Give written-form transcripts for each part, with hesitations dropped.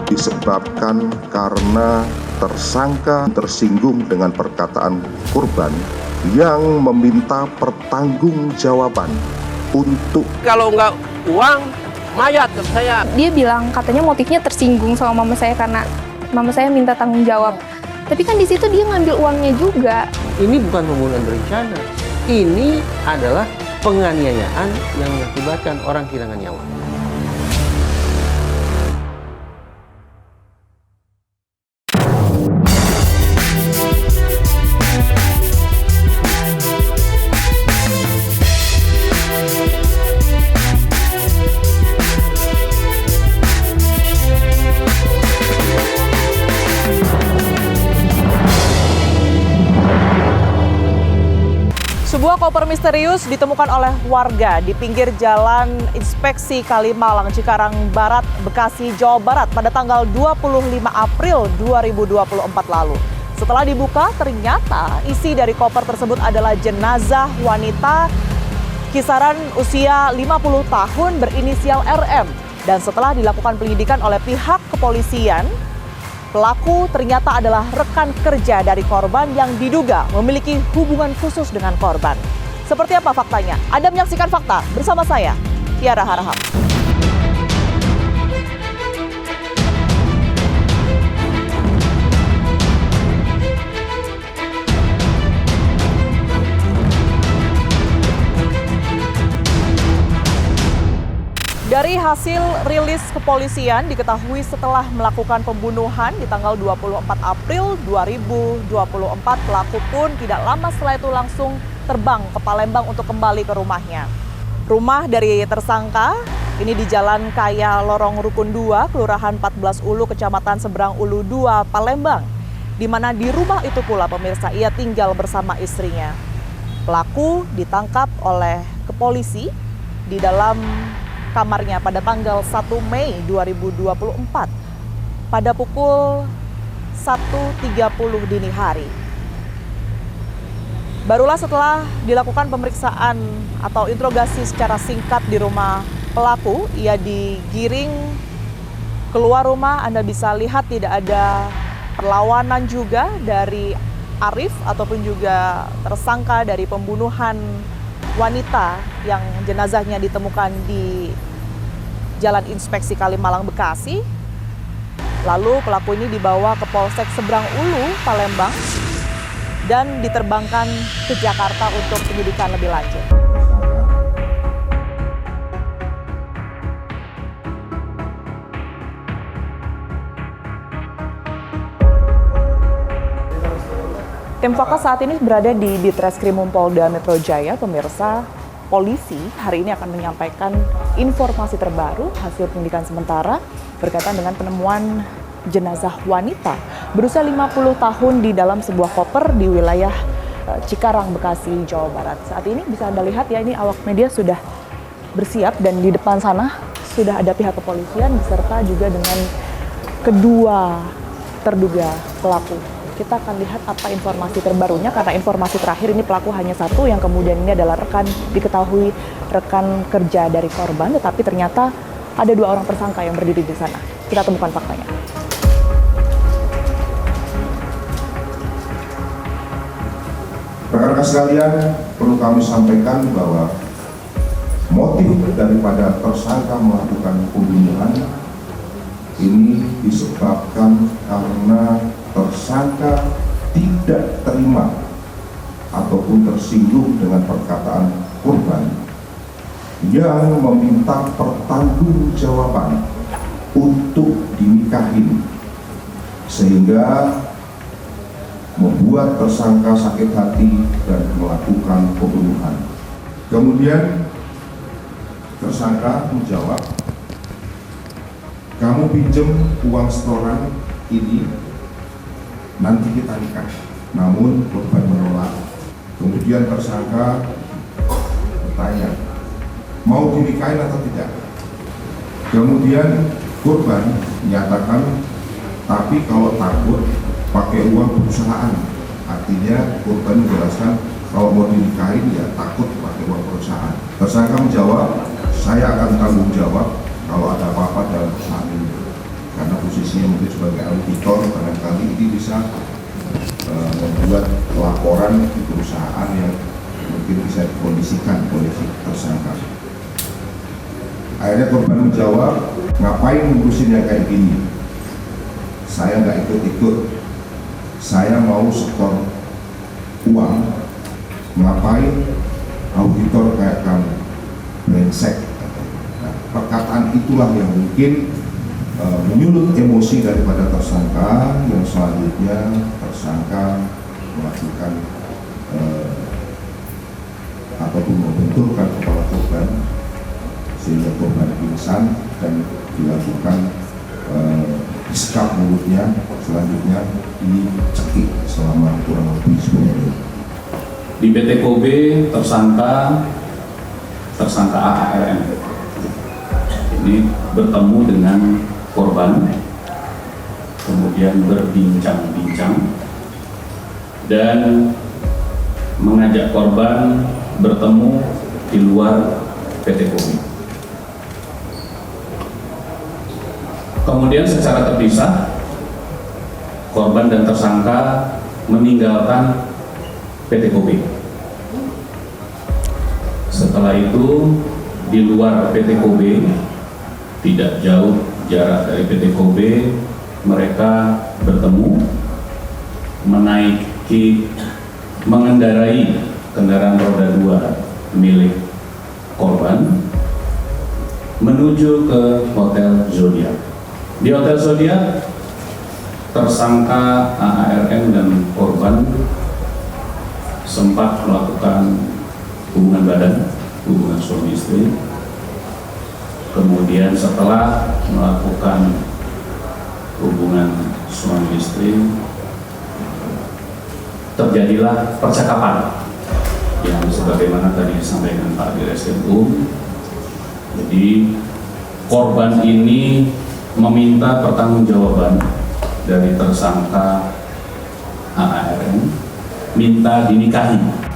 disebabkan karena tersangka tersinggung dengan perkataan korban yang meminta pertanggungjawaban untuk kalau nggak uang mayat saya. Dia bilang katanya motifnya tersinggung sama mama saya karena mama saya minta tanggung jawab. Tapi kan di situ dia ngambil uangnya juga. Ini bukan pembunuhan berencana. Ini adalah penganiayaan yang mengakibatkan orang kehilangan nyawa. Sebuah koper misterius ditemukan oleh warga di pinggir Jalan Inspeksi Kalimalang, Cikarang Barat, Bekasi, Jawa Barat pada tanggal 25 April 2024 lalu. Setelah dibuka, ternyata isi dari koper tersebut adalah jenazah wanita kisaran usia 50 tahun berinisial RM. Dan setelah dilakukan penyidikan oleh pihak kepolisian, pelaku ternyata adalah rekan kerja dari korban yang diduga memiliki hubungan khusus dengan korban. Seperti apa faktanya? Anda menyaksikan Fakta bersama saya, Tiara Harahap. Dari hasil rilis kepolisian diketahui setelah melakukan pembunuhan di tanggal 24 April 2024, pelaku pun tidak lama setelah itu langsung terbang ke Palembang untuk kembali ke rumahnya. Rumah dari tersangka ini di Jalan Kaya Lorong Rukun 2, Kelurahan 14 Ulu, Kecamatan Seberang Ulu 2, Palembang. Di mana di rumah itu pula pemirsa ia tinggal bersama istrinya. Pelaku ditangkap oleh kepolisi di dalam kamarnya pada tanggal 1 Mei 2024 pada pukul 1.30 dini hari. Barulah setelah dilakukan pemeriksaan atau interogasi secara singkat di rumah pelaku, ia digiring keluar rumah. Anda bisa lihat tidak ada perlawanan juga dari Arif ataupun juga tersangka dari pembunuhan wanita yang jenazahnya ditemukan di Jalan Inspeksi Kalimalang, Bekasi. Lalu pelaku ini dibawa ke Polsek Seberang Ulu, Palembang, dan diterbangkan ke Jakarta untuk penyidikan lebih lanjut. Tim Fakta saat ini berada di Ditreskrimum Polda Metro Jaya. Pemirsa, polisi hari ini akan menyampaikan informasi terbaru hasil penyidikan sementara berkaitan dengan penemuan jenazah wanita berusia 50 tahun di dalam sebuah koper di wilayah Cikarang, Bekasi, Jawa Barat. Saat ini bisa Anda lihat ya, ini awak media sudah bersiap dan di depan sana sudah ada pihak kepolisian beserta juga dengan kedua terduga pelaku. Kita akan lihat apa informasi terbarunya, karena informasi terakhir ini pelaku hanya satu, yang kemudian ini adalah diketahui rekan kerja dari korban, tetapi ternyata ada dua orang tersangka yang berdiri di sana. Kita temukan faktanya. rekan-rekan sekalian, perlu kami sampaikan bahwa motif daripada tersangka melakukan pembunuhan ini disebabkan karena tersangka tidak terima ataupun tersinggung dengan perkataan korban yang meminta pertanggungjawaban untuk dinikahin, sehingga membuat tersangka sakit hati dan melakukan pembunuhan. Kemudian tersangka menjawab, "Kamu pinjem uang setoran ini, nanti kita nikah." Namun korban menolak. Kemudian tersangka bertanya, "Mau dinikahin atau tidak?" Kemudian korban menyatakan, "Tapi kalau takut pakai uang perusahaan." Artinya korban menjelaskan kalau mau dinikahin ya takut pakai uang perusahaan. Tersangka menjawab, "Saya akan tanggung jawab kalau ada apa-apa dalam perusahaan ini, karena posisinya sebagai auditor barangkali ini bisa membuat laporan di perusahaan yang mungkin bisa dikondisikan oleh si tersangka. Akhirnya korban menjawab, ngapain ngurusin yang kayak gini? Saya nggak ikut-ikut, saya mau setor uang, ngapain auditor kayak kamu, brengsek. Nah, perkataan itulah yang mungkin menyulut emosi daripada tersangka, yang selanjutnya tersangka melakukan ataupun membenturkan kepala korban sehingga korban pingsan dan dilakukan disekap mulutnya, selanjutnya dicekik selama kurang lebih 10 menit. Di PT Kobe tersangka AARM ini bertemu dengan korban, kemudian berbincang-bincang dan mengajak korban bertemu di luar PT Kobe. Kemudian secara terpisah, korban dan tersangka meninggalkan PT Kobe. Setelah itu di luar PT Kobe, tidak jauh jarak dari PT Kobe, mereka bertemu, mengendarai kendaraan roda 2 milik korban menuju ke Hotel Zodiac. Di Hotel Zodiac, tersangka AARM dan korban sempat melakukan hubungan badan, hubungan suami istri. Kemudian setelah melakukan hubungan suami istri, terjadilah percakapan yang sebagaimana tadi disampaikan Pak Direskrimum. Jadi korban ini meminta pertanggungjawaban dari tersangka AARM, minta dinikahi.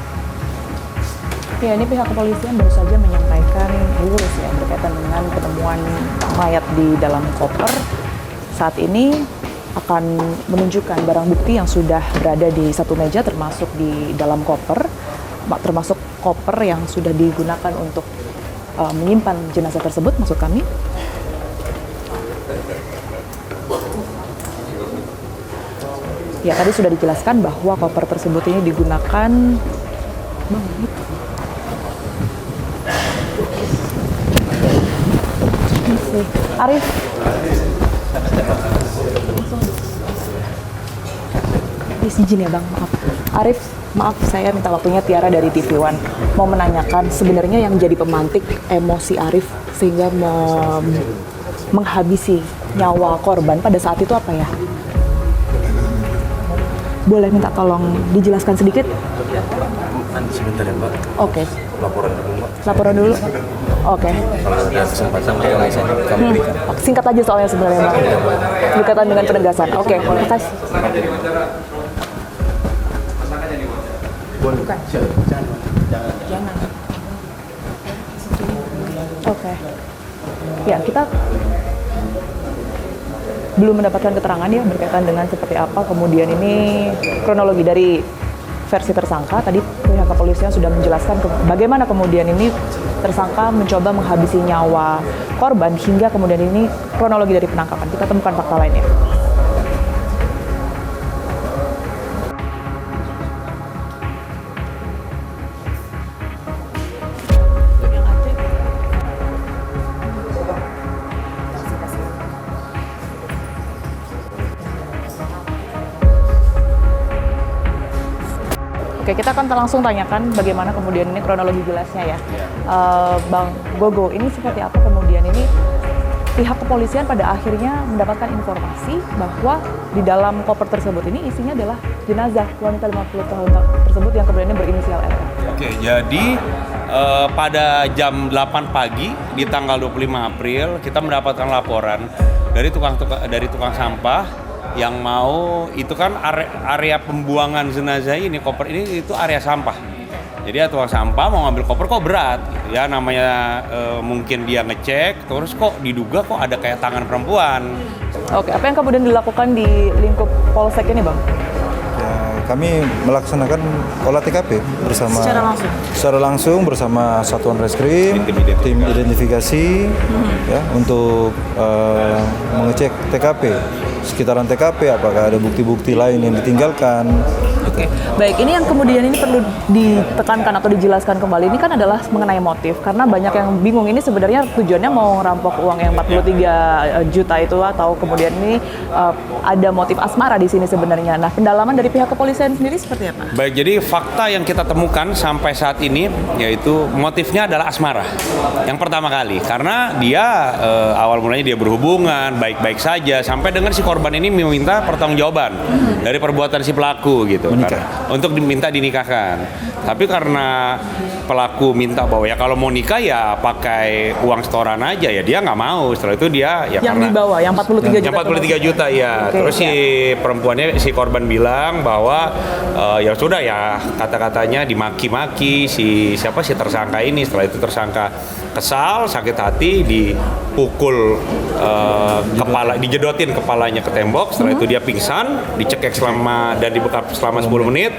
Ya, ini pihak kepolisian baru saja menyampaikan rilis ya berkaitan dengan penemuan mayat di dalam koper. Saat ini akan menunjukkan barang bukti yang sudah berada di satu meja termasuk di dalam koper, termasuk koper yang sudah digunakan untuk menyimpan jenazah tersebut, maksud kami. Ya, tadi sudah dijelaskan bahwa koper tersebut ini digunakan Arif. Izin ya Bang, maaf. Arif, maaf saya minta waktunya Tiara dari TV One. Mau menanyakan sebenarnya yang jadi pemantik emosi Arif sehingga menghabisi nyawa korban pada saat itu apa ya? Boleh minta tolong dijelaskan sedikit? Nanti sebentar ya Mbak. Oke. Laporan dulu Mbak. Laporan dulu? Oke. Kalau ada kesempatan kami berikan. Singkat aja soalnya sebenarnya Mbak. Berkaitan dengan penegasan. Oke, terima kasih. Bukan. Jangan. Oke. Ya, kita belum mendapatkan keterangan ya berkaitan dengan seperti apa kemudian ini kronologi dari versi tersangka. Tadi pihak kepolisian sudah menjelaskan bagaimana kemudian ini tersangka mencoba menghabisi nyawa korban hingga kemudian ini kronologi dari penangkapan. Kita temukan fakta lainnya. Oke, kita akan langsung tanyakan bagaimana kemudian ini kronologi jelasnya ya. Bang Gogo, ini seperti apa kemudian ini pihak kepolisian pada akhirnya mendapatkan informasi bahwa di dalam koper tersebut ini isinya adalah jenazah wanita 50 tahun tersebut yang kemudian berinisial R. Oke, jadi pada jam 8 pagi di tanggal 25 April kita mendapatkan laporan dari tukang sampah yang mau itu kan area pembuangan jenazah ini, koper ini itu area sampah. Jadi ya tukang sampah mau ngambil koper kok berat gitu ya, namanya mungkin dia ngecek terus kok diduga kok ada kayak tangan perempuan. Oke, apa yang kemudian dilakukan di lingkup Polsek ini, Bang? Ya, kami melaksanakan olah TKP bersama Secara langsung? bersama Satuan Reskrim, tim identifikasi ya untuk mengecek TKP, sekitaran TKP apakah ada bukti-bukti lain yang ditinggalkan. Oke, baik. Ini yang kemudian ini perlu ditekankan atau dijelaskan kembali ini kan adalah mengenai motif, karena banyak yang bingung ini sebenarnya tujuannya mau ngerampok uang yang 43 juta itu atau kemudian ini ada motif asmara di sini sebenarnya. Nah, pendalaman dari pihak kepolisian sendiri seperti apa? Baik, jadi fakta yang kita temukan sampai saat ini yaitu motifnya adalah asmara. Yang pertama kali, karena dia awal mulanya dia berhubungan baik-baik saja sampai dengan si korban ini meminta pertanggungjawaban dari perbuatan si pelaku gitu. Untuk diminta dinikahkan. Tapi karena pelaku minta bahwa ya kalau mau nikah ya pakai uang setoran aja, ya dia nggak mau. Setelah itu dia ya Yang karena dibawa, yang 43 juta. yang 43 juta ya. Oke, Terus si perempuannya, si korban bilang bahwa ya sudah ya, kata-katanya dimaki-maki si tersangka ini. Setelah itu tersangka kesal, sakit hati, dipukul kepala, dijedotin kepalanya ke tembok. Setelah itu dia pingsan, dicekek dan dibekap selama 10 menit.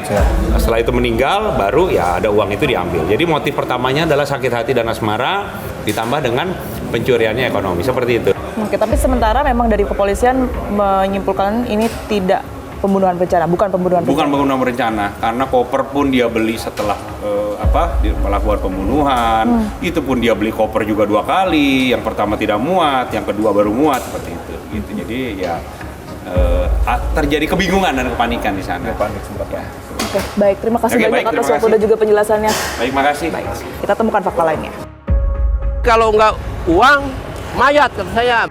Setelah itu meninggal, baru ya ada uang itu diambil. Jadi motif pertamanya adalah sakit hati dan asmara ditambah dengan pencuriannya ekonomi, seperti itu. Oke, tapi sementara memang dari kepolisian menyimpulkan ini tidak pembunuhan berencana, bukan pembunuhan berencana. Bukan pembunuhan berencana, karena koper pun dia beli setelah melakukan pembunuhan. Itu pun dia beli koper juga 2 kali. Yang pertama tidak muat, yang kedua baru muat, seperti itu. Gitu. Jadi ya terjadi kebingungan dan kepanikan di sana. Panik sempat. Ya. Oke, baik. Terima kasih Oke, banyak baik, atas terima waktu kasih. dan juga penjelasannya. Baik, makasih. Baik, kita temukan fakta lainnya. Kalau nggak uang, mayat kata saya.